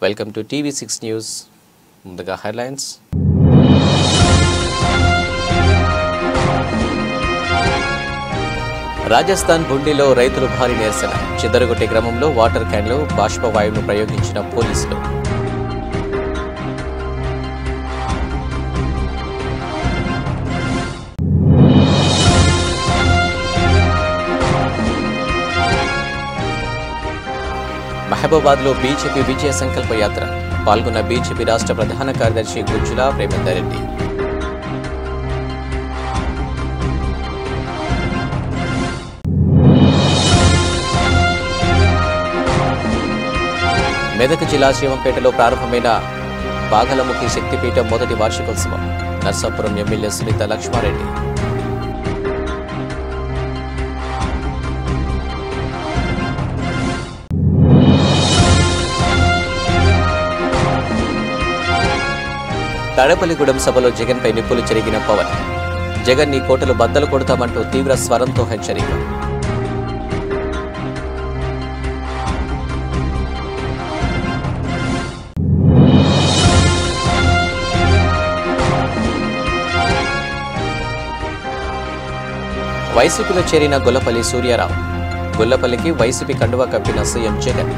Welcome to TV6 news. ముందుగా headlines. Rajasthan బుండిలో రైతులు భారీ నిరసన. చిదరగొట్టే క్రమంలో వాటర్ క్యాన్లో బాష్పవాయువును ప్రయోగించిన పోలీసులు. మహబూబాద్లో బీజేపీ విజయ సంకల్ప యాత్ర. పాల్గొన్న బీజేపీ రాష్ట్ర ప్రధాన కార్యదర్శి గుజ్జుల ప్రేమేందర్ రెడ్డి. మెదక్ జిల్లా శివంపేటలో ప్రారంభమైన బాగలముఖి శక్తిపీఠం మొదటి వార్షికోత్సవం. నర్సాపురం ఎమ్మెల్యే సునీత లక్ష్మారెడ్డి. తాడేపల్లిగూడెం సభలో జగన్పై నిప్పులు చెరిగిన పవన్. జగన్ నీ కోటలు బద్దలు కొడతామంటూ తీవ్ర స్వరంతో హెచ్చరిక. వైసీపీలో చేరిన గొల్లపల్లి సూర్యారావు. గొల్లపల్లికి వైసీపీ కండువా కప్పిన సీఎం జగన్.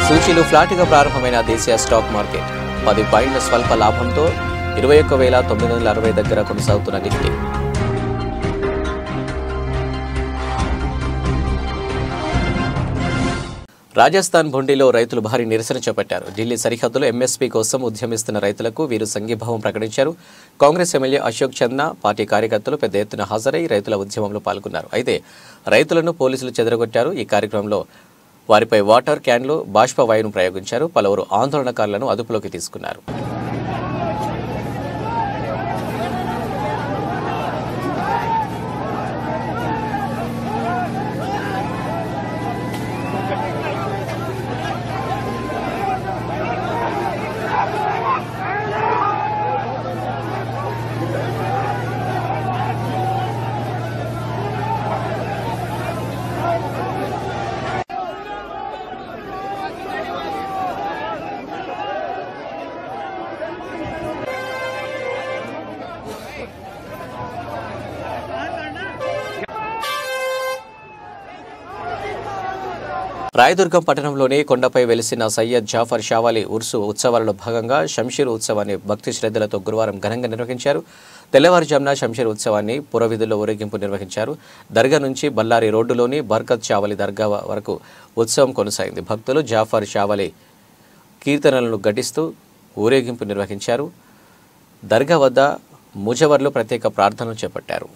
సూచీలు ఫ్లాట్గా ప్రారంభమైన దేశీయ స్టాక్ మార్కెట్. 10 పాయింట్ల స్వల్ప లాభంతో 21,960 దగ్గర కొనసాగుతున్న నిఫ్టీ. రాజస్థాన్ బుండిలో రైతులు భారీ నిరసన చేపట్టారు. ఢిల్లీ సరిహద్దులో ఎంఎస్పీ కోసం ఉద్యమిస్తున్న రైతులకు వీరు సంఘీభావం ప్రకటించారు. కాంగ్రెస్ ఎమ్మెల్యే అశోక్ చంద్ర, పార్టీ కార్యకర్తలు పెద్ద ఎత్తున హాజరై రైతుల ఉద్యమంలో పాల్గొన్నారు. అయితే రైతులను పోలీసులు చెదరగొట్టారు. ఈ కార్యక్రమంలో వారిపై వాటర్ క్యాన్లు బాష్పవాయువును ప్రయోగించారు. పలువురు ఆందోళనకారులను అదుపులోకి తీసుకున్నారు. రాయదుర్గం పట్టణంలోని కొండపై వెలిసిన సయ్యద్ జాఫర్ షావాలి ఉర్సు ఉత్సవాలలో భాగంగా షంషీర్ ఉత్సవాన్ని భక్తి శ్రద్ధలతో గురువారం ఘనంగా నిర్వహించారు. తెల్లవారుజామున షంషీర్ ఉత్సవాన్ని పురవీధుల్లో ఊరేగింపు నిర్వహించారు. దర్గా నుంచి బల్లారి రోడ్డులోని బర్కత్ షావాలి దర్గా వరకు ఉత్సవం కొనసాగింది. భక్తులు జాఫర్ షావాలి కీర్తనలను ఘటిస్తూ ఊరేగింపు నిర్వహించారు. దర్గా వద్ద ముజవర్లు ప్రత్యేక ప్రార్థనలు చేపట్టారు.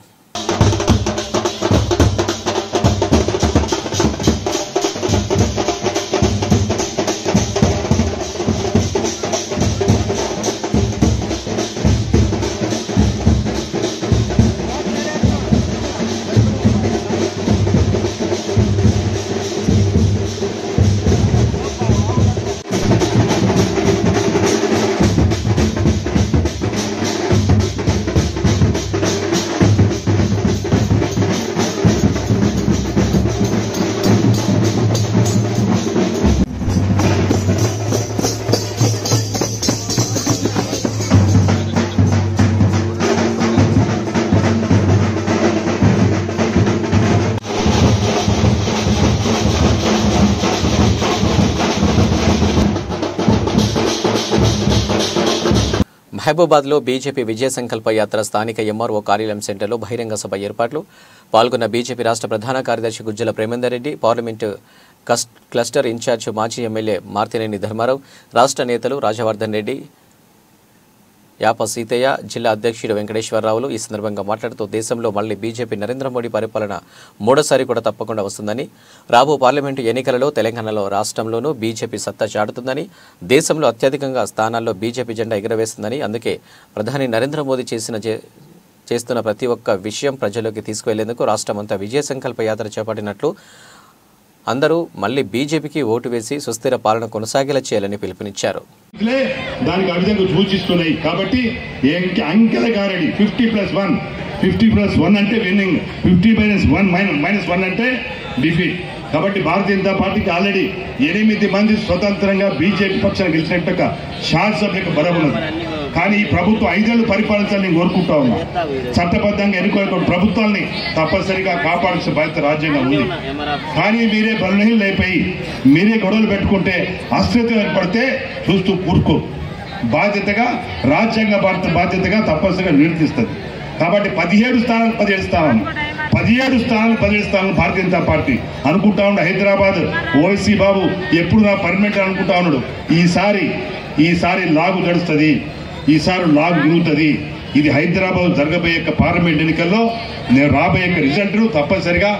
మహబూబాద్లో బీజేపీ విజయ సంకల్ప యాత్ర. స్థానిక ఎంఆర్ఓ కార్యాలయం సెంటర్లో బహిరంగ సభ ఏర్పాట్లు. పాల్గొన్న బీజేపీ రాష్ట్ర ప్రధాన కార్యదర్శి Gujjala Premender Reddy, parliament cluster incharge మాజీ ఎమ్మెల్యే మార్తినేని ధర్మారావు, రాష్ట్ర నేతలు రాజవర్ధన్ రెడ్డి, యాప సీతయ్య, జిల్లా అధ్యక్షుడు వెంకటేశ్వరరావులు ఈ సందర్భంగా మాట్లాడుతూ దేశంలో మళ్లీ బీజేపీ నరేంద్ర మోడీ పరిపాలన మూడోసారి కూడా తప్పకుండా వస్తుందని, రాబో పార్లమెంటు ఎన్నికలలో తెలంగాణలో రాష్ట్రంలోనూ బీజేపీ సత్తా చాటుతుందని, దేశంలో అత్యధికంగా స్థానాల్లో బీజేపీ జెండా ఎగురవేస్తుందని, అందుకే ప్రధాని నరేంద్ర మోదీ చేస్తున్న ప్రతి ఒక్క విషయం ప్రజల్లోకి తీసుకువెళ్లేందుకు రాష్ట్రమంతా విజయ సంకల్ప యాత్ర చేపట్టినట్లు అందరూ మళ్లీ బీజేపీకి ఓటు వేసి సుస్థిర పాలన కొనసాగేలా చేయాలని పిలుపునిచ్చారు. దానికి ఆ విధంగా సూచిస్తున్నాయి. కాబట్టి అంకెల గారడి 50+1 అంటే విన్నింగ్, 50-1 అంటే డిఫీట్. కాబట్టి భారతీయ జనతా పార్టీకి ఆల్రెడీ 8 మంది స్వతంత్రంగా బీజేపీ పక్షాన్ని గెలిచినట్టుగా శాసనసభ్యులకు బలం ఉన్నది. కానీ ఈ ప్రభుత్వం 5 ఏళ్లు పరిపాలించాలని కోరుకుంటా ఉన్నా. చట్టబద్ధంగా ఎన్నుకోని ప్రభుత్వాన్ని తప్పనిసరిగా కాపాడాల్సిన బాధ్యత రాజ్యాంగం ఉంది. కానీ మీరే బలహీనలైపోయి మీరే గొడవలు పెట్టుకుంటే అస్థిరత ఏర్పడితే చూస్తూ కూర్చో. బాధ్యతగా రాజ్యాంగ బాధ్యతగా తప్పనిసరిగా నిర్ణయిస్తుంది. కాబట్టి 17 స్థానాలు 17 స్థానాలు భారతీయ జనతా పార్టీ అనుకుంటా ఉండే. హైదరాబాద్ ఓవైసీ బాబు ఎప్పుడు నా పర్మనెంట్ అనుకుంటా ఉన్నాడు. ఈసారి లాగు గడుస్తుంది, ఈసారి లాగు విరుగుతుంది. ఇది హైదరాబాద్ జరగబోయే పార్లమెంట్ ఎన్నికల్లో నేను రాబోయే రిజల్ట్ తప్పనిసరిగా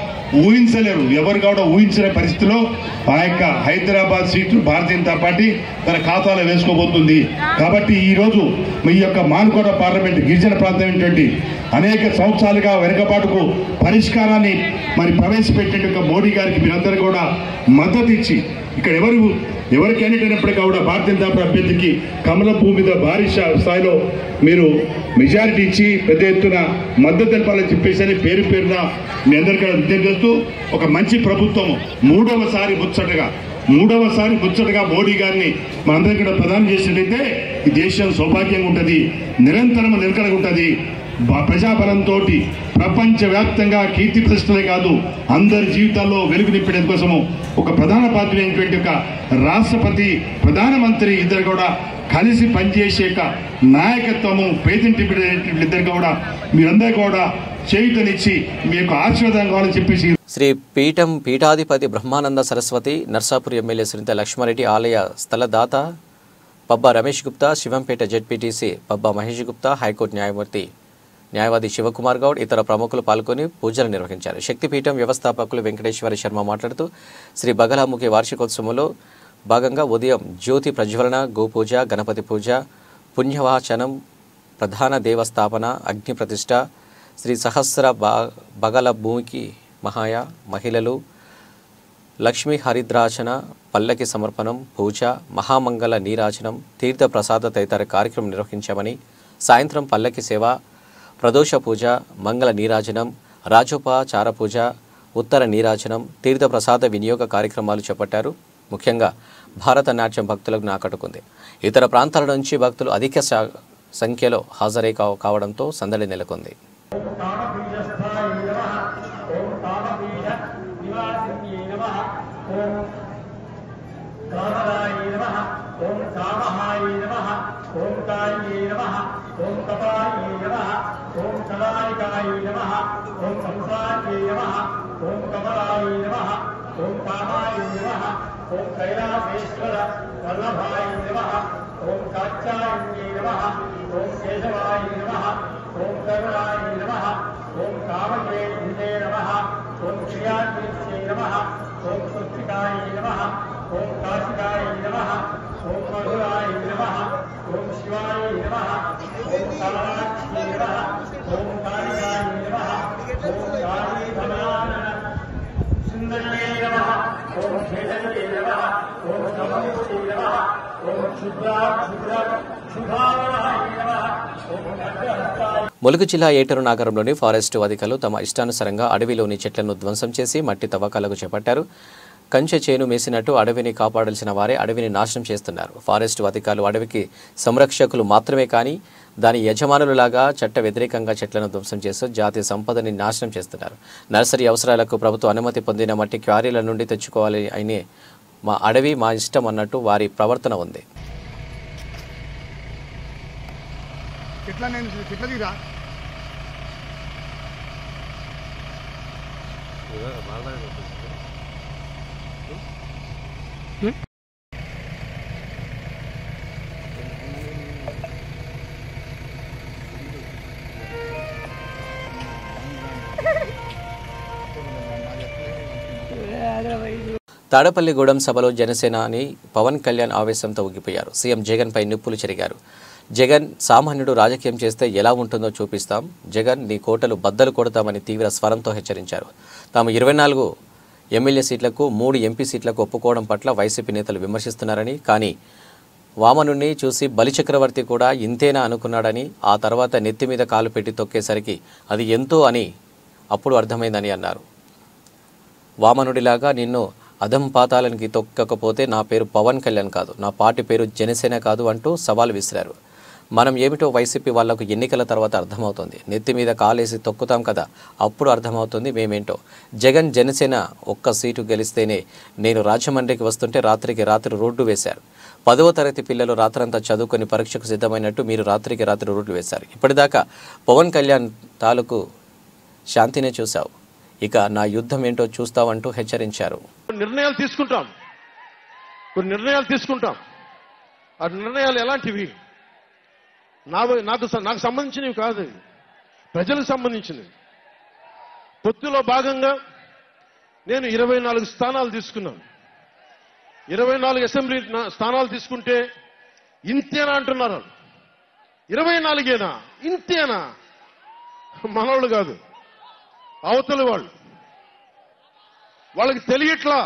ఊహించలేరు. ఎవరు కూడా ఊహించిన పరిస్థితిలో ఆ యొక్క హైదరాబాద్ సీటు భారతీయ జనతా పార్టీ తన ఖాతాలో వేసుకోబోతుంది. కాబట్టి ఈ రోజు మీ యొక్క మానుకోట పార్లమెంట్ గిరిజన ప్రాంతం అనేక సంవత్సరాలుగా వెనుకబాటుకు పరిష్కారాన్ని ప్రవేశపెట్టే మోడీ గారికి మీరందరూ కూడా మద్దతు ఇచ్చి ఇక్కడ ఎవరు క్యాండిడేట్ అయినప్పటికీ కూడా భారతీయ జనతా పార్టీ అభ్యర్థికి కమల భూమి మీద భారీ స్థాయిలో మీరు మెజారిటీ ఇచ్చి పెద్ద ఎత్తున మద్దతు తెలపాలని చెప్పేసి పేరున మీ అందరికీ విజ్ఞప్తి చేస్తూ ఒక మంచి ప్రభుత్వం మూడవసారి ముచ్చటగా మోడీ గారిని మనందరికీ కూడా ప్రదానం చేసినట్టయితే ఈ దేశం సౌభాగ్యంగా ఉంటుంది, నిరంతరం నిలకడగా ఉంటుంది. ప్రజాబలంతో ప్రపంచవ్యాప్తంగా కీర్తి ప్రతిష్టలే కాదు అందరి జీవితాల్లో వెలుగు నింపడం కోసము ఒక ప్రధాన పాత్ర అయినటువంటి ఒక రాష్ట్రపతి, ప్రధానమంత్రి ఇద్దరు కూడా కలిసి పనిచేసే నాయకత్వము పేదింటి ఇద్దరు కూడా మీరందరూ కూడా చేయుతనిచ్చి మీ యొక్క ఆశీర్వాదం కావాలని చెప్పేసి శ్రీ పీఠాధిపతి బ్రహ్మానంద సరస్వతి నర్సాపూర్ ఎమ్మెల్యే శ్రీంత లక్ష్మారెడ్డి ఆలయ స్థలదాత పబ్బా రమేష్ గుప్తా, శివంపేట జెడ్పీటీసీ పబ్బా మహేష్ గుప్తా, హైకోర్టు న్యాయవాది శివకుమార్ గౌడ్ ఇతర ప్రముఖులు పాల్గొని పూజలు నిర్వహించారు. శక్తిపీఠం వ్యవస్థాపకులు వెంకటేశ్వర శర్మ మాట్లాడుతూ శ్రీ బగలాముఖి వార్షికోత్సవంలో భాగంగా ఉదయం జ్యోతి ప్రజ్వలన, గోపూజ, గణపతి పూజ, పుణ్యవాచనం, ప్రధాన దేవస్థాపన, అగ్ని ప్రతిష్ట, శ్రీ సహస్ర బగలభూమికి మహాయ మహిళలు, లక్ష్మీ హరిద్రాచన, పల్లకి సమర్పణం, పూజ, మహామంగళ నీరాజనం, తీర్థ ప్రసాద తదితర కార్యక్రమం నిర్వహించామని, సాయంత్రం పల్లకి సేవ, ప్రదోష పూజ, మంగళ నీరాజనం, రాజోపచార పూజ, ఉత్తర నీరాజనం, తీర్థ ప్రసాద వినియోగ కార్యక్రమాలు చేపట్టారు. ముఖ్యంగా భారతనాట్యం భక్తులకు ఆకట్టుకుంది. ఇతర ప్రాంతాల నుంచి భక్తులు అధిక సంఖ్యలో హాజరై కావడంతో సందడి నెలకొంది. ओम कैलासेश्वर वल्लभाय नमः, ओम कात्यायन्ये नमः, ओम केशवाय नमः, ओम करुणाय नमः, ओम कामधेनुवे नमः, ओम श्रियातीर्थे नमः, ओम स्वस्तिकाय नमः, ओम काशिकाय नमः, ओम मधुराय नमः, ओम शिवाय नमः, ओम कालाक्षी नमः, ओम कालिकाय नमः, ओम कालीधमान सुंदर्ये नमः, ओम खेदन्ये नमः, ओम कमलस्ये नमः, ओम शुभाय नमः, ओम नग्नहस्ताय. ములుగు జిల్లా ఏటూరు నగరంలోని ఫారెస్టు అధికారులు తమ ఇష్టానుసారంగా అడవిలోని చెట్లను ధ్వంసం చేసి మట్టి తవ్వకాలకు చేపట్టారు. కంచె చేను మేసినట్టు అడవిని కాపాడాల్సిన వారే అడవిని నాశనం చేస్తున్నారు. ఫారెస్టు అధికారులు అడవికి సంరక్షకులు మాత్రమే కానీ దాని యజమానులలాగా చట్ట వ్యతిరేకంగా చెట్లను ధ్వంసం చేస్తూ జాతీయ సంపదని నాశనం చేస్తున్నారు. నర్సరీ అవసరాలకు ప్రభుత్వ అనుమతి పొందిన మట్టి క్వారీల నుండి తెచ్చుకోవాలి అయినే మా అడవి మా ఇష్టం అన్నట్టు వారి ప్రవర్తన ఉంది. తాడపల్లిగూడెం సభలో జనసేనాని పవన్ కళ్యాణ్ ఆవేశంతో ఊగిపోయారు. సీఎం జగన్పై నిప్పులు చెరిగారు. జగన్ సామాన్యుడు రాజకీయం చేస్తే ఎలా ఉంటుందో చూపిస్తాం, జగన్ నీ కోటలు బద్దలు కొడతామని తీవ్ర స్వరంతో హెచ్చరించారు. తాము ఎమ్మెల్యే సీట్లకు 3 ఎంపీ సీట్లకు ఒప్పుకోవడం పట్ల వైసీపీ నేతలు విమర్శిస్తున్నారని, కానీ వామనుణ్ణి చూసి బలిచక్రవర్తి కూడా ఇంతేనా అనుకున్నాడని, ఆ తర్వాత నెత్తి మీద కాలు పెట్టి తొక్కేసరికి అది ఎంతో అని అప్పుడు అర్థమైందని అన్నారు. వామనుడిలాగా నిన్ను అధం పాతాలనికి తొక్కకపోతే నా పేరు పవన్ కళ్యాణ్ కాదు, నా పార్టీ పేరు జనసేన కాదు అంటూ సవాల్ విసిరారు. మనం ఏమిటో వైసీపీ వాళ్లకు ఎన్నికల తర్వాత అర్థమవుతుంది. నెత్తి మీద కాలేసి తొక్కుతాం కదా, అప్పుడు అర్థమవుతుంది మేమేంటో. జగన్ జనసేన ఒక్క సీటు గెలిస్తేనే నేను రాజమండ్రికి వస్తుంటే రాత్రికి రాత్రి రోడ్డు వేశారు. 10వ తరగతి పిల్లలు రాత్రంతా చదువుకొని పరీక్షకు సిద్ధమైనట్టు మీరు రాత్రికి రాత్రి రోడ్లు వేశారు. ఇప్పటిదాకా పవన్ కళ్యాణ్ తాలూకు శాంతినే చూశావు, ఇక నా యుద్ధం ఏంటో చూస్తావంటూ హెచ్చరించారు. నిర్ణయాలు తీసుకుంటాం, కొన్ని నిర్ణయాలు తీసుకుంటాం. ఆ నిర్ణయాలు ఎలాంటివి? నాకు సంబంధించినవి కాదు, ప్రజలకు సంబంధించినవి. పొత్తులో భాగంగా నేను 24 స్థానాలు తీసుకున్నాను. 24 అసెంబ్లీ స్థానాలు తీసుకుంటే ఇంతేనా అంటున్నారు. 24ఏనా, ఇంతేనా? మనవాళ్ళు కాదు, అవతలి వాళ్ళకి తెలియట్లా.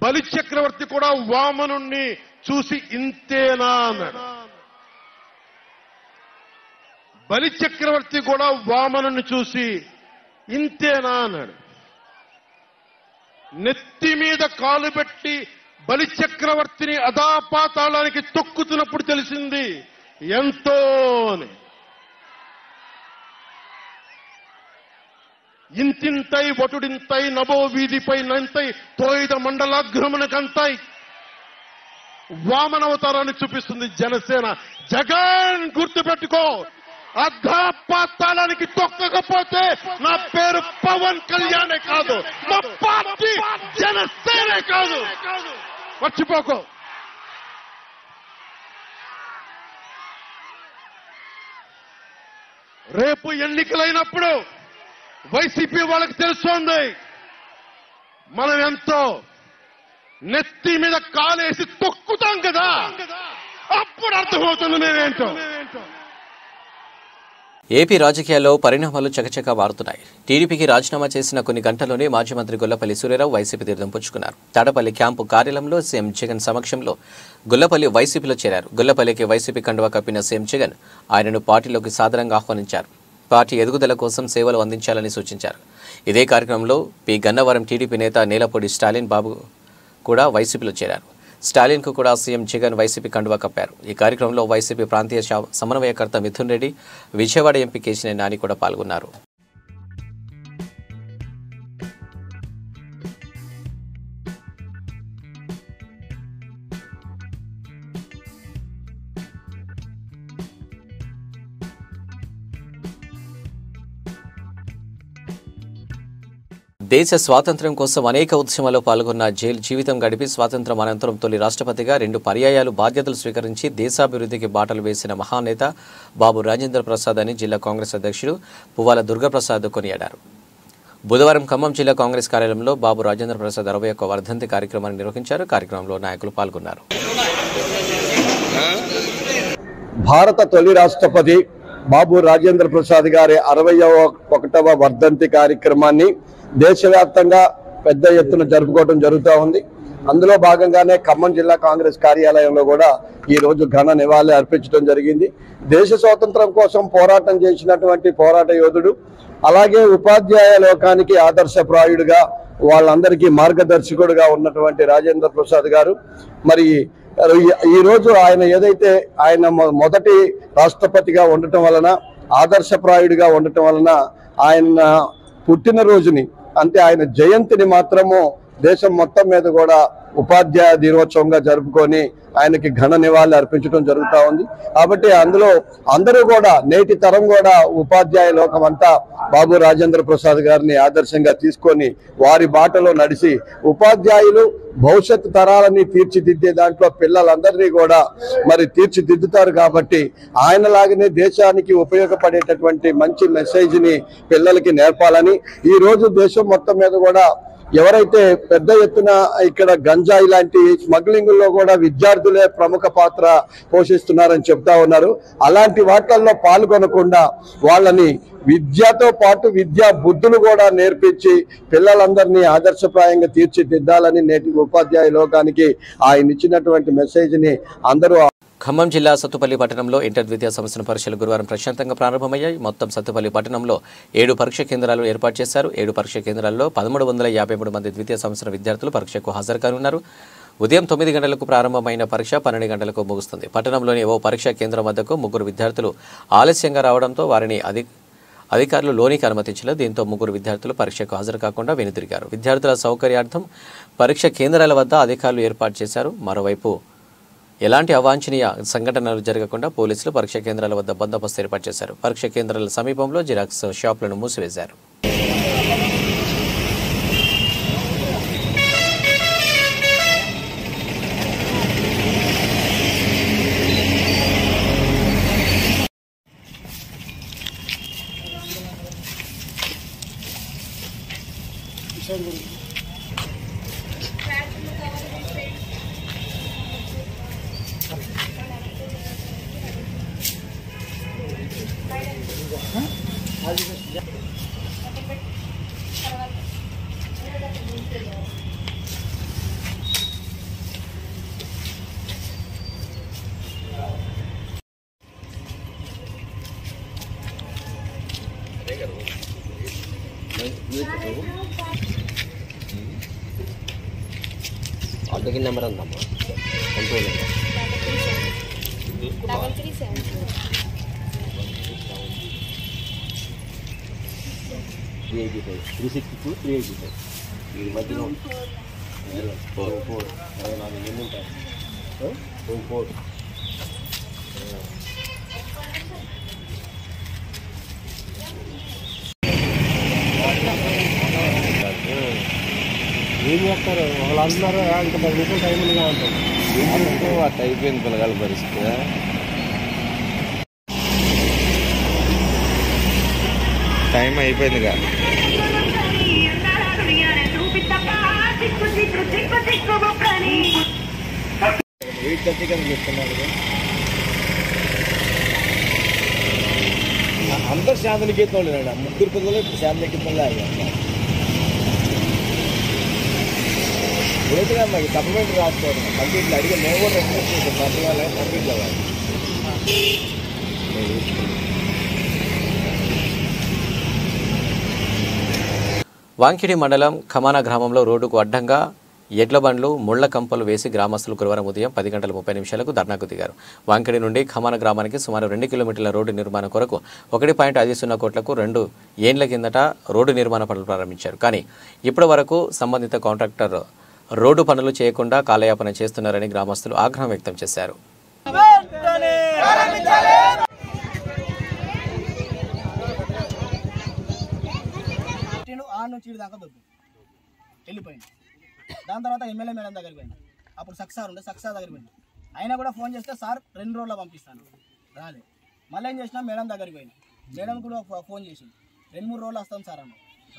బలి చక్రవర్తి కూడా వామనుణ్ణి చూసి ఇంతేనా అన్నాడు. బలి చక్రవర్తి కూడా వామనుణ్ణి చూసి ఇంతేనా అన్నాడు. నెత్తి మీద కాలు పెట్టి బలి చక్రవర్తిని అధాపాతాళానికి తొక్కుతున్నప్పుడు తెలిసింది ఎంతో అని. ఇంతింతై వటుడింతై నభో వీధిపై నంతై తోయిద మండలాగ్రమణకంతై వామనవతారాన్ని చూపిస్తుంది జనసేన. జగన్ గుర్తుపెట్టుకో, అధాపాతాళానికి తొక్కకపోతే నా పేరు పవన్ కళ్యాణే కాదు, నా పార్టీ జనసేనే కాదు, మర్చిపోకో. రేపు ఎన్నికలైనప్పుడు వైసీపీ వాళ్ళకి తెలుస్తోంది మనం ఎంతో. నెత్తి మీద కాలేసి తొక్కుతాం కదా, అప్పుడు అర్థమవుతుంది నేనేంటో. ఏపీ రాజకీయాల్లో పరిణామాలు చకచక మారుతున్నాయి. టీడీపీకి రాజీనామా చేసిన కొన్ని గంటల్లోనే మాజీ మంత్రి గొల్లపల్లి సూర్యారావు వైసీపీ తీర్థం పుచ్చుకున్నారు. తాడపల్లి క్యాంపు కార్యాలయంలో సీఎం జగన్ సమక్షంలో గొల్లపల్లి వైసీపీలో చేరారు. గొల్లపల్లికి వైసీపీ కండువా కప్పిన సీఎం జగన్ ఆయనను పార్టీలోకి సాదరంగా ఆహ్వానించారు. పార్టీ ఎదుగుదల కోసం సేవలు అందించాలని సూచించారు. ఇదే కార్యక్రమంలో పి గన్నవరం టీడీపీ నేత నేలపూడి స్టాలిన్ బాబు కూడా వైసీపీలో చేరారు. స్టాలిన్కు కూడా సీఎం జగన్ వైసీపీ కండువా కప్పారు. ఈ కార్యక్రమంలో వైసీపీ ప్రాంతీయ సమన్వయకర్త మిథున్ రెడ్డి, విజయవాడ ఎంపీ కేశినేని నాని కూడా పాల్గొన్నారు. దేశ స్వాతంత్ర్యం కోసం అనేక ఉద్యమాల్లో పాల్గొన్న జైలు జీవితం గడిపి స్వాతంత్ర్యం అనంతరం తొలి రాష్ట్రపతిగా 2 పర్యాయాలు బాధ్యతలు స్వీకరించి దేశాభివృద్ధికి బాటలు వేసిన మహానేత బాబు రాజేంద్ర ప్రసాద్ అని జిల్లా కాంగ్రెస్ అధ్యక్షుడు పువ్వాల దుర్గాప్రసాద్ కొనియాడారు. బుధవారం ఖమ్మం జిల్లా కాంగ్రెస్ కార్యాలయంలో బాబు రాజేంద్ర ప్రసాద్ 61వ వర్ధంతి కార్యక్రమాన్ని నిర్వహించారు. కార్యక్రమంలో నాయకులు పాల్గొన్నారు. భారత తొలి రాష్ట్రపతి బాబు రాజేంద్ర ప్రసాద్ గారి 61వ వర్ధంతి కార్యక్రమాన్ని దేశవ్యాప్తంగా పెద్ద ఎత్తున జరుపుకోవడం జరుగుతూ ఉంది. అందులో భాగంగానే ఖమ్మం జిల్లా కాంగ్రెస్ కార్యాలయంలో కూడా ఈ రోజు ఘన నివాళి అర్పించడం జరిగింది. దేశ స్వాతంత్రం కోసం పోరాటం చేసినటువంటి పోరాట యోధుడు, అలాగే ఉపాధ్యాయ లోకానికి ఆదర్శప్రాయుడుగా వాళ్ళందరికీ మార్గదర్శకుడుగా ఉన్నటువంటి రాజేంద్ర ప్రసాద్ గారు మరి ఈ రోజు ఆయన ఏదైతే ఆయన మొదటి రాష్ట్రపతిగా ఉండటం వలన, ఆదర్శప్రాయుడిగా ఉండటం వలన ఆయన పుట్టినరోజుని అంటే ఆయన జయంతిని మాత్రము దేశం మొత్తం మీద కూడా ఉపాధ్యాయ దినోత్సవంగా జరుపుకొని ఆయనకి ఘన నివాళి అర్పించడం జరుగుతూ ఉంది. కాబట్టి అందులో అందరూ కూడా నేటి తరం కూడా ఉపాధ్యాయ లోకం అంతా బాబు రాజేంద్ర ప్రసాద్ గారిని ఆదర్శంగా తీసుకొని వారి బాటలో నడిచి ఉపాధ్యాయులు భవిష్యత్తు తరాలని తీర్చిదిద్దే దాంట్లో పిల్లలందరినీ కూడా మరి తీర్చిదిద్దుతారు. కాబట్టి ఆయనలాగానే దేశానికి ఉపయోగపడేటటువంటి మంచి మెసేజ్ని పిల్లలకి నేర్పాలని ఈ రోజు దేశం మొత్తం మీద కూడా ఎవరైతే పెద్ద ఎత్తున ఇక్కడ గంజాయి లాంటి స్మగ్లింగ్ లో కూడా విద్యార్థులే ప్రముఖ పాత్ర పోషిస్తున్నారని చెప్తా ఉన్నారు. అలాంటి వాటిల్లో పాల్గొనకుండా వాళ్ళని విద్యతో పాటు విద్యా బుద్ధులు కూడా నేర్పించి పిల్లలందరినీ ఆదర్శప్రాయంగా తీర్చిదిద్దాలని నేటి ఉపాధ్యాయ లోకానికి ఆయన ఇచ్చినటువంటి మెసేజ్ ని అందరూ. ఖమ్మం జిల్లా సత్తుపల్లి పట్టణంలో ఇంటర్ ద్వితీయ సంవత్సరం పరీక్షలు గురువారం ప్రశాంతంగా ప్రారంభమయ్యాయి. మొత్తం సత్తుపల్లి పట్టణంలో 7 పరీక్ష కేంద్రాలు ఏర్పాటు చేశారు. 7 పరీక్ష కేంద్రాల్లో 1353 మంది ద్వితీయ సంవత్సరం విద్యార్థులు పరీక్షకు హాజరు కానున్నారు. ఉదయం 9 గంటలకు ప్రారంభమైన పరీక్ష 12 గంటలకు ముగుస్తుంది. పట్టణంలోని ఓ పరీక్షా కేంద్రం వద్దకు 3 విద్యార్థులు ఆలస్యంగా రావడంతో వారిని అధికారులు లోనికి అనుమతించలేదు. దీంతో 3 విద్యార్థులు పరీక్షకు హాజరు కాకుండా వెనుతిరిగారు. విద్యార్థుల సౌకర్యార్థం పరీక్ష కేంద్రాల వద్ద అధికారులు ఏర్పాటు చేశారు. మరోవైపు ఎలాంటి అవాంఛనీయ సంఘటనలు జరగకుండా పోలీసులు పరీక్ష కేంద్రాల వద్ద బందోబస్తు ఏర్పాటు చేశారు. పరీక్ష కేంద్రాల సమీపంలో జిరాక్స్ షాపులను మూసివేశారు. ఆటోకి నెంబర్ ఉందమ్మా, కంట్రోల్ 362 385 ఈ మధ్యలో 4 ఎన్ని ఉంటాయి 4 ఏం చేస్తారు వాళ్ళు అంటున్నారు. ఇంకా 10 నిమిషాలు టైం ఉందిగా అంటారు. అట్ట అయిపోయింది పిల్లగాళ్ళ పరిస్థితి. టైం అయిపోయిందిగా. అందరు శాంతినికేతం లేదండి. 3 పిల్లలు ఇప్పుడు శాంతినికేతం లేదు. ఇప్పుడైతే మాకు సప్లిమెంటరీ రాసుకోవాలి. కంప్లీట్లు అడిగి మేము కూడా రెస్పాన్స్ చేస్తాం. పర్వాలే కంప్లీట్ అవ్వాలి. వాంకిడి మండలం ఖమానా గ్రామంలో రోడ్డుకు అడ్డంగా ఎడ్ల బండ్లు ముళ్ల కంపలు వేసి గ్రామస్తులు గురువారం ఉదయం 10 గంటల 30 నిమిషాలకు ధర్నాకు దిగారు. వాంకిడి నుండి ఖమానా గ్రామానికి సుమారు 2 కిలోమీటర్ల రోడ్డు నిర్మాణం కొరకు 1.50 కోట్లకు 2 ఏండ్ల కిందట రోడ్డు నిర్మాణ పనులు ప్రారంభించారు. కానీ ఇప్పటి వరకు సంబంధిత కాంట్రాక్టర్ రోడ్డు పనులు చేయకుండా కాలయాపన చేస్తున్నారని గ్రామస్తులు ఆగ్రహం వ్యక్తం చేశారు. దాని తర్వాత ఎమ్మెల్యే మేడం దగ్గరికి పోయింది. అప్పుడు సక్సార్ ఉండే సక్సార్ దగ్గరికి పోయింది. అయినా కూడా ఫోన్ చేస్తే సార్ 2 రోజుల్లో పంపిస్తాను రాలే. మళ్ళీ ఏం చేసినా మేడం దగ్గరికి పోయింది. మేడం కూడా ఫోన్ చేసింది 2-3 రోజులు వస్తాం సార్ అన్న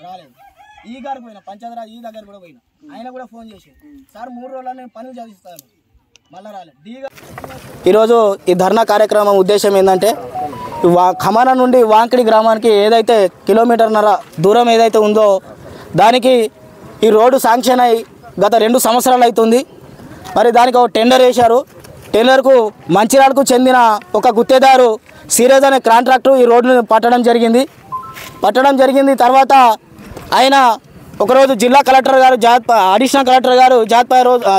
రాలేదు. ఈ గారికి పోయినా పంచాయతీరాజ్ ఈ దగ్గర కూడా పోయినా ఆయన కూడా ఫోన్ చేసి సార్ 3 రోజుల్లో నేను పనులు చదివిస్తాను మళ్ళీ రాలేదు. ఈరోజు ఈ ధర్నా కార్యక్రమం ఉద్దేశం ఏంటంటే ఖమానా నుండి వాంకిడి గ్రామానికి ఏదైతే కిలోమీటర్న్నర దూరం ఏదైతే ఉందో దానికి ఈ రోడ్డు శాంక్షన్ అయి గత 2 సంవత్సరాలు అవుతుంది. మరి దానికి ఒక టెండర్ వేశారు. టెండర్కు మంచిర్యాలకు చెందిన ఒక గుత్తేదారు సీరియస్ అనే కాంట్రాక్టు ఈ రోడ్డును పట్టడం జరిగింది. తర్వాత ఆయన ఒకరోజు జిల్లా కలెక్టర్ గారు అడిషనల్ కలెక్టర్ గారు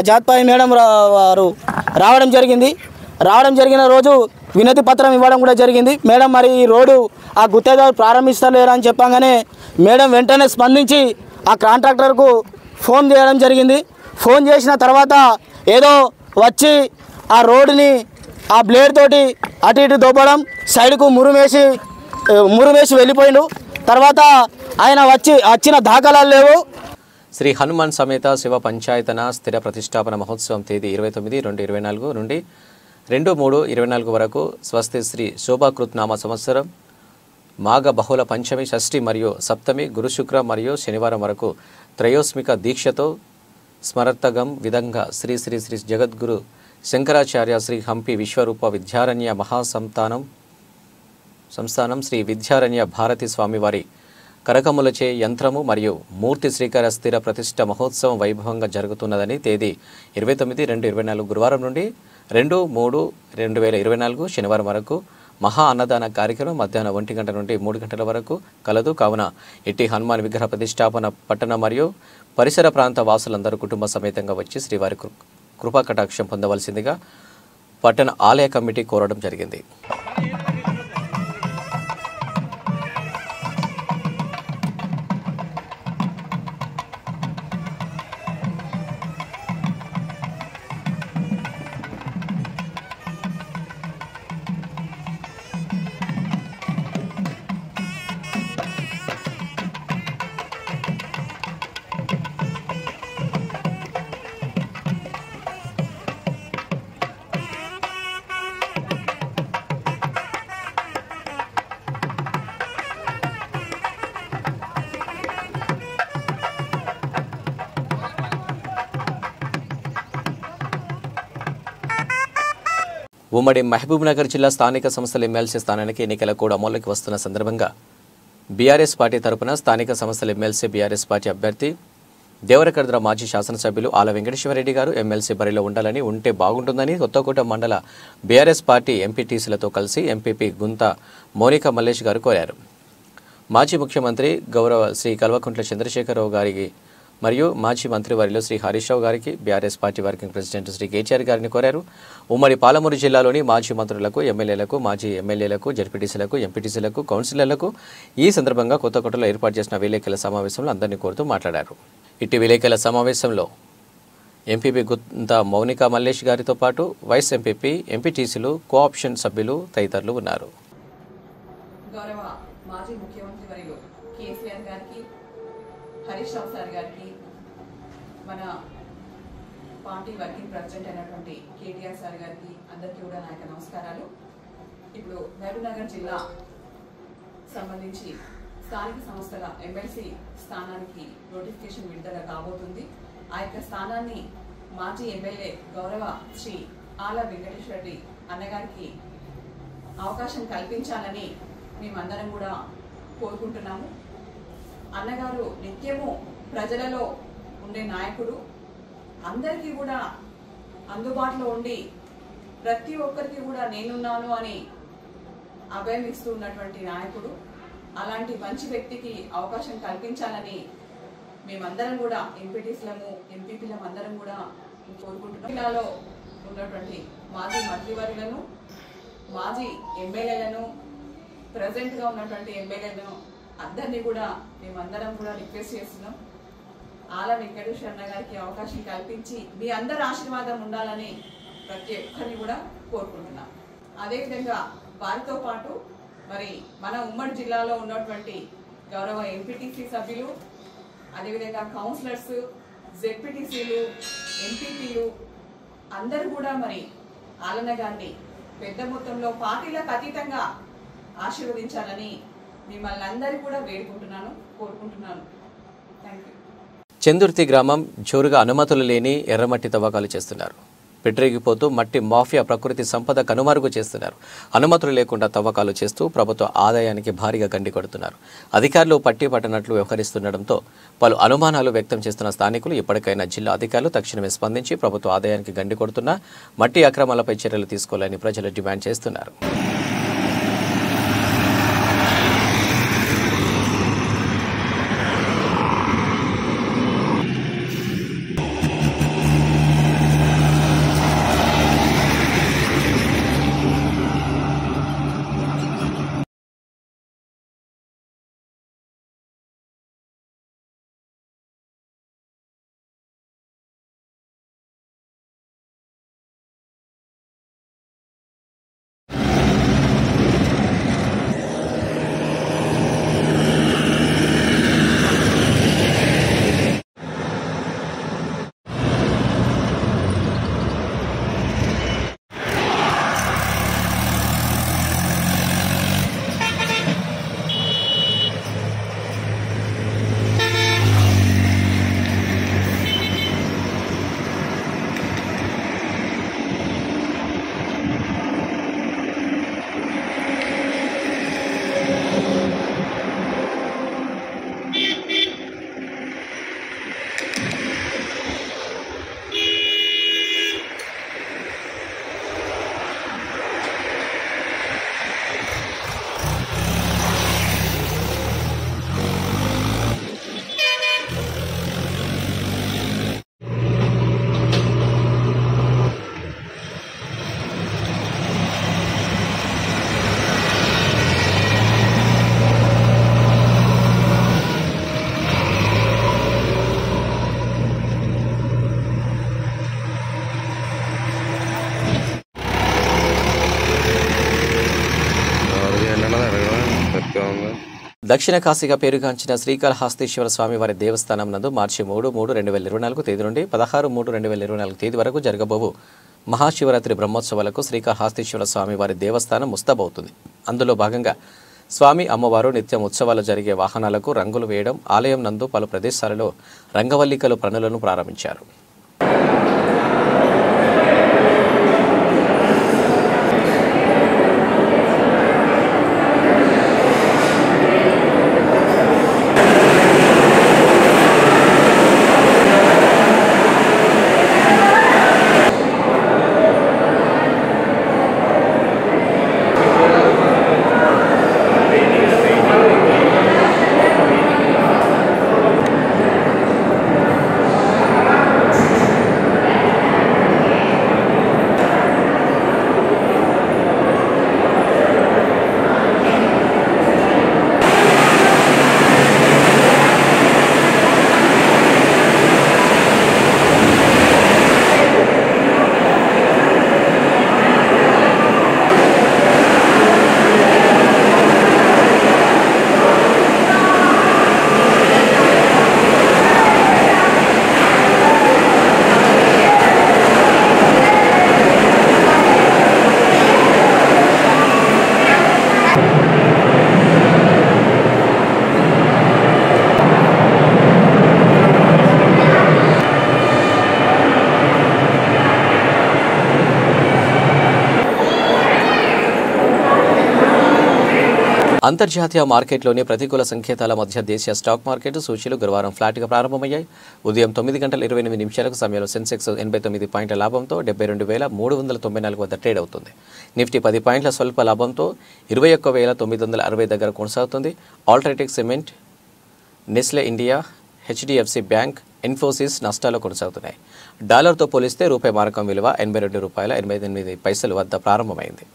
జాత్పాయి మేడం వారు రావడం జరిగిన రోజు వినతి పత్రం ఇవ్వడం కూడా జరిగింది. మేడం మరి ఈ రోడ్డు ఆ గుత్తేదారు ప్రారంభిస్తలేరు అని చెప్పగానే మేడం వెంటనే స్పందించి ఆ కాంట్రాక్టర్కు ఫోన్ చేయడం జరిగింది. ఫోన్ చేసిన తర్వాత ఏదో వచ్చి ఆ రోడ్డుని ఆ బ్లేడ్ తోటి అటు ఇటు దొబ్బడం సైడ్కు మురుమేసి వెళ్ళిపోయిండు. తర్వాత ఆయన వచ్చిన దాఖలాలు లేవు. శ్రీ హనుమాన్ సమేత శివ పంచాయతన స్థిర ప్రతిష్టాపన మహోత్సవం తేదీ 29/2/24 నుండి 2/3/24 వరకు స్వస్తి శ్రీ శోభాకృత్ నామ సంవత్సరం మాఘ బహుళ పంచమి, షష్ఠి మరియు సప్తమి, గురు శుక్ర మరియు శనివారం వరకు త్రయోస్మిక దీక్షతో స్మరతగం విధంగా శ్రీ శ్రీ శ్రీ జగద్గురు శంకరాచార్య శ్రీ హంపి విశ్వరూప విద్యారణ్య సంస్థానం శ్రీ విద్యారణ్య భారతి స్వామివారి కరకములచే యంత్రము మరియు మూర్తి శ్రీకర స్థిర ప్రతిష్ట మహోత్సవం వైభవంగా జరుగుతున్నదని తేదీ 29/2/24 గురువారం నుండి 2/3/2024 శనివారం వరకు మహా అన్నదాన కార్యక్రమం మధ్యాహ్నం 1 గంట నుండి 3 గంటల వరకు కలదు. కావున ఇట్టి హనుమాన్ విగ్రహ ప్రతిష్టాపన పట్టణ మరియు పరిసర ప్రాంత వాసులందరూ కుటుంబ సమేతంగా వచ్చి శ్రీవారి కృపా కటాక్షం పొందవలసిందిగా పట్టణ ఆలయ కమిటీ కోరడం జరిగింది. ఉమ్మడి మహబూబ్నగర్ జిల్లా స్థానిక సంస్థల ఎమ్మెల్సీ స్థానానికి ఎన్నికల కోడ్ అమల్లోకి వస్తున్న సందర్భంగా బీఆర్ఎస్ పార్టీ తరపున స్థానిక సంస్థల ఎమ్మెల్సీ బీఆర్ఎస్ పార్టీ అభ్యర్థి దేవరకద్ర మాజీ శాసనసభ్యులు ఆల వెంకటేశ్వరరెడ్డి గారు ఎమ్మెల్సీ బరిలో ఉండాలని, ఉంటే బాగుంటుందని కొత్తకోట మండల బీఆర్ఎస్ పార్టీ ఎంపీటీసీలతో కలిసి ఎంపీపీ గుంత మోనికా మల్లేష్ గారు కోరారు. మాజీ ముఖ్యమంత్రి గౌరవ శ్రీ కల్వకుంట్ల చంద్రశేఖరరావు గారికి మరియు మాజీ మంత్రివర్యులు శ్రీ హరీష్ రావు గారికి BRS party working president Shri KTR గారిని కోరారు. ఉమ్మడి పాలమూరు జిల్లాలోని మాజీ మంత్రులకు, ఎమ్మెల్యేలకు, మాజీ ఎమ్మెల్యేలకు, జడ్పీటీసీలకు, ఎంపీటీసీలకు, కౌన్సిలర్లకు ఈ సందర్భంగా కొత్తకోటలో ఏర్పాటు చేసిన విలేకరుల సమావేశంలో అందరినీ కోరుతూ మాట్లాడారు. ఇట్టి విలేకరుల సమావేశంలో ఎంపీపీ గుంత మౌనికా మల్లేష్ గారితో పాటు వైస్ ఎంపీపీ, ఎంపీటీసీలు, కోఆప్షన్ సభ్యులు తదితరులు ఉన్నారు. గౌరవ మాజీ ముఖ్యమంత్రి వర్యులు కేసీఆర్ గారికి, హరీష్ రావు సార్ గారికి, మన పార్టీ వర్కింగ్ ప్రెసిడెంట్ అయినటువంటి కేటీఆర్ సార్ గారికి అందరికీ కూడా నా యొక్క నమస్కారాలు. ఇప్పుడు మహబూబ్నగర్ జిల్లా సంబంధించి స్థానిక సంస్థల ఎమ్మెల్సీ స్థానానికి నోటిఫికేషన్ విడుదల కాబోతుంది. ఆ యొక్క స్థానాన్ని మాజీ ఎమ్మెల్యే గౌరవ శ్రీ ఆల వెంకటేశ్వరరెడ్డి అన్నగారికి అవకాశం కల్పించాలని మేమందరం కూడా కోరుకుంటున్నాము. అన్నగారు నిత్యము ప్రజలలో ఉండే నాయకుడు, అందరికీ కూడా అందుబాటులో ఉండి ప్రతి ఒక్కరికి కూడా నేనున్నాను అని అభయం ఇస్తూ ఉన్నటువంటి నాయకుడు. అలాంటి మంచి వ్యక్తికి అవకాశం కల్పించాలని మేమందరం కూడా ఎంపీటీసీలము, ఎంపీపీలం అందరం కూడా కోరుకుంటున్నాం. జిల్లాలో ఉన్నటువంటి మాజీ మంత్రివర్యులను, మాజీ ఎమ్మెల్యేలను, ప్రజెంట్గా ఉన్నటువంటి ఎమ్మెల్యేలను అందరినీ కూడా మేమందరం కూడా రిక్వెస్ట్ చేస్తున్నాం. ఆల వెంకటేశ్వర గారికి అవకాశం కల్పించి మీ అందరి ఆశీర్వాదం ఉండాలని ప్రతి ఒక్కరిని కూడా కోరుకుంటున్నాం. అదేవిధంగా వారితో పాటు మరి మన ఉమ్మడి జిల్లాలో ఉన్నటువంటి గౌరవ ఎంపీటీసీ సభ్యులు, అదేవిధంగా కౌన్సిలర్స్, జెడ్పీటీసీలు, ఎంపీపీలు అందరూ కూడా మరి ఆలన్న గారిని పెద్ద మొత్తంలో పార్టీలకు అతీతంగా ఆశీర్వదించాలని మిమ్మల్ని అందరూ కూడా కోరుకుంటున్నాను. Thank you. చందుర్తి గ్రామం జోరుగా అనుమతులు లేని ఎర్రమట్టి తవ్వకాలు చేస్తున్నారు. పెట్రేగిపోతూ మట్టి మాఫియా ప్రకృతి సంపద కనుమరుగు చేస్తున్నారు. అనుమతులు లేకుండా తవ్వకాలు చేస్తూ ప్రభుత్వ ఆదాయానికి భారీగా గండి కొడుతున్నారు. అధికారులు పట్టి పట్టనట్లు వ్యవహరిస్తుండటంతో పలు అనుమానాలు వ్యక్తం చేస్తున్న స్థానికులు ఇప్పటికైనా జిల్లా అధికారులు తక్షణమే స్పందించి ప్రభుత్వ ఆదాయానికి గండి కొడుతున్న మట్టి అక్రమాలపై చర్యలు తీసుకోవాలని ప్రజలు డిమాండ్ చేస్తున్నారు. దక్షిణ కాశీగా పేరుగాంచిన శ్రీకాళహస్తీశ్వర స్వామి వారి దేవస్థానం నందు మార్చి 3/3/2024 తేదీ నుండి 16/3/2024 తేదీ వరకు జరగబోవు మహాశివరాత్రి బ్రహ్మోత్సవాలకు శ్రీకాళహస్తీశ్వర స్వామి వారి దేవస్థానం ముస్తాబవుతుంది. అందులో భాగంగా స్వామి అమ్మవారు నిత్యం ఉత్సవాలు జరిగే వాహనాలకు రంగులు వేయడం, ఆలయం నందు పలు ప్రదేశాలలో రంగవల్లికలు పనులను ప్రారంభించారు. అంతర్జాతీయ మార్కెట్లోని ప్రతికూల సంకేతాల మధ్య దేశీయ స్టాక్ మార్కెట్ సూచీలు గురువారం ఫ్లాట్గా ప్రారంభమయ్యాయి. ఉదయం 9:28 సమయంలో సెన్సెక్స్ 89 పాయింట్ల లాభంతో 72,394 వద్ద ట్రేడ్ అవుతుంది. నిఫ్టీ 10 పాయింట్ల స్వల్ప లాభంతో 21,960 దగ్గర కొనసాగుతుంది. UltraTech cement, Nestle India, HDFC bank, Infosys నష్టాలు కొనసాగుతున్నాయి. డాలర్తో పోలిస్తే రూపాయి మారకం విలువ ₹82.88 వద్ద ప్రారంభమైంది.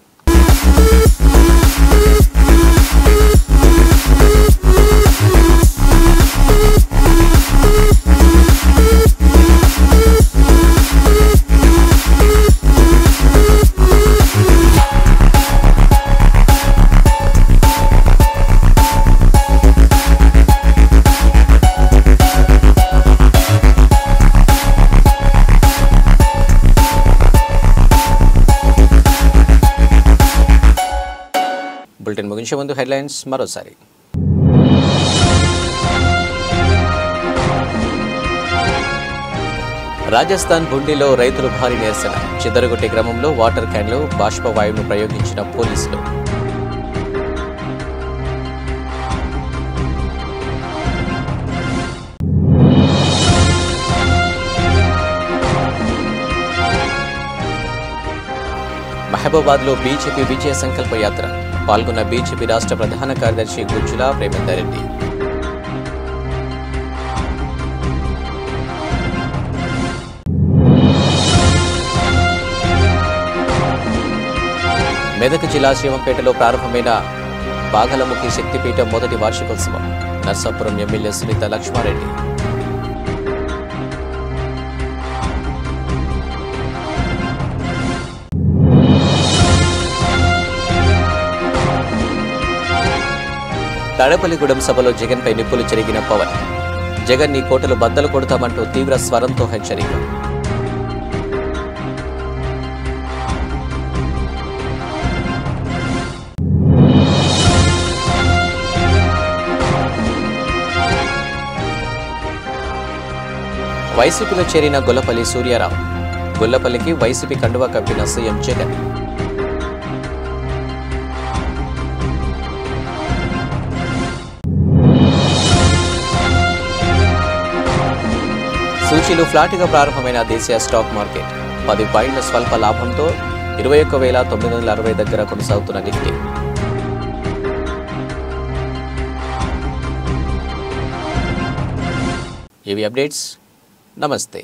బులెటిన్ ముగించే ముందు హెడ్లైన్స్ మరోసారి. రాజస్థాన్ బుండిలో రైతులు భారీ నిరసన. చిదరగొట్టే క్రమంలో వాటర్ క్యాన్లు, బాష్పవాయువును ప్రయోగించిన పోలీసులు. మహబూబాద్లో బీజేపీ విజయ సంకల్ప యాత్ర. పాల్గొన్న బీజేపీ రాష్ట్ర ప్రధాన కార్యదర్శి గుజ్జుల ప్రేమేందర్ రెడ్డి. మెదక్ జిల్లా శివంపేటలో ప్రారంభమైన బాగలముఖి శక్తిపీఠం మొదటి వార్షికోత్సవం. నర్సాపురం ఎమ్మెల్యే సునీత లక్ష్మారెడ్డి. తాడేపల్లిగూడెం సభలో జగన్పై నిప్పులు చెరిగిన పవన్. జగన్ నీ కోటలు బద్దలు కొడతామంటూ తీవ్ర స్వరంతో హెచ్చరిక. వైసీపీలో చేరిన గొల్లపల్లి సూర్యారావు. గొల్లపల్లికి వైసీపీ కండువా కప్పిన సీఎం జగన్. సూచీలు ఫ్లాట్గా ప్రారంభమైన దేశీయ స్టాక్ మార్కెట్. 10 పాయింట్ల స్వల్ప లాభంతో 21,960 దగ్గర కొనసాగుతున్న నిఫ్టీ. ఇవి అప్డేట్స్. నమస్తే.